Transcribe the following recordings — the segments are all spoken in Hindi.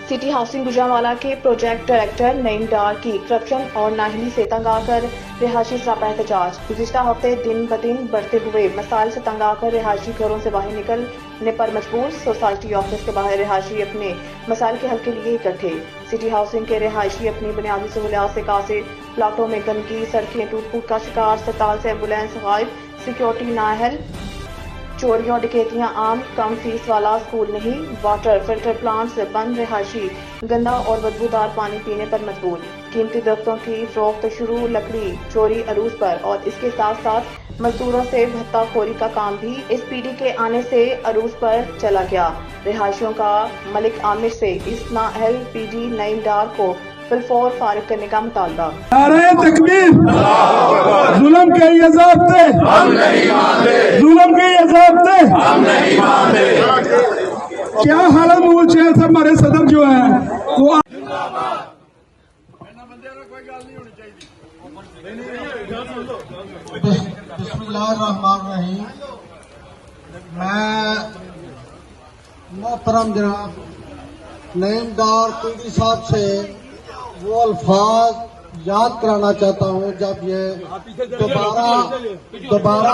सिटी हाउसिंग गुजरांवाला के प्रोजेक्ट डायरेक्टर नईम डार की करप्शन और नाअहली से तंग आकर रिहायशी सरापा एहतजाज। गुज़िश्ता हफ्ते दिन ब दिन बढ़ते हुए मसाइल से तंग आकर रिहायशी घरों से बाहर निकलने पर मजबूर। सोसाइटी ऑफिस के बाहर रिहायशी अपने मसाइल के हल के लिए इकट्ठे। सिटी हाउसिंग के रिहायशी अपनी बुनियादी सहूलियात से कासिर, प्लाटों में गंदगी, सड़कें टूट फूट का शिकार, 47 से एम्बुलेंस गायब, सिक्योरिटी नाअहल, चोरियों डकैतियां आम, कम फीस वाला स्कूल नहीं, वाटर फिल्टर प्लांट्स बंद, रिहायशी गंदा और बदबूदार पानी पीने पर मजबूर। कीमती दरख्तों की फरोख्त शुरू, लकड़ी चोरी अरूज पर और इसके साथ साथ मजदूरों से भत्ताखोरी का काम भी इस पीढ़ी के आने से अरूज पर चला गया। रिहायशियों का मलिक आमिर से इस नाअहल पीडी नईम डार को फिलफौर फारिग करने का मुतालबा। नारे तकबीर, जुल्म के ये ज़ाब्ते हम नहीं मानते, जुल्म के ये ज़ाब्ते हम नहीं मानते। क्या हालत मूल चेयर से हमारे सदर जो है वो बिस्मिल्लाहिर्रहमानिर्रहीम। मैं मोहतरम जनाब नईम डार पीडी साहब से वो अल्फाज याद कराना चाहता हूँ जब ये दोबारा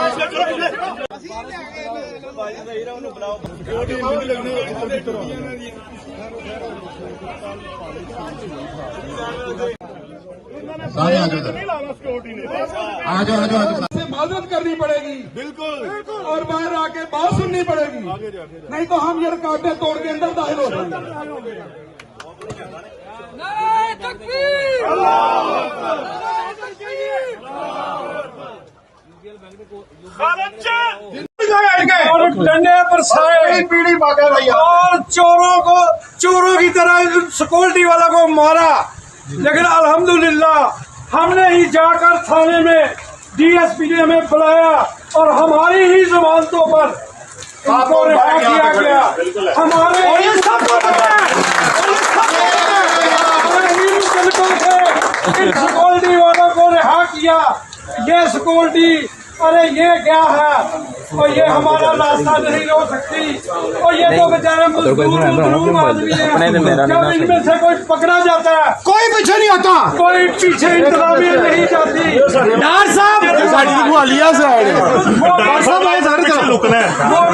माजरत करनी पड़ेगी, बिल्कुल, और बाहर आके बात सुननी पड़ेगी, नहीं तो हम ये रुकावटें तोड़ के अंदर दाखिल हो जाएंगे। डंडे पर साए पीढ़ी और चोरों की तरह सिक्योरिटी वाला को मारा। लेकिन अल्हम्दुलिल्लाह हमने ही जाकर थाने में डीएसपी ने हमें बुलाया और हमारी ही जमानतों पर इनको रिहा किया गया। हमारे सिक्योरिटी वालों को रिहा किया। ये सिक्योरिटी, अरे ये क्या है, और ये हमारा रास्ता नहीं हो सकती, और ये तो बेचारे मजदूर आदमी है। जब इनमें से कोई पकड़ा जाता है कोई पीछे नहीं आता, कोई पीछे इंतजामिया नहीं जाती। डार साहब वो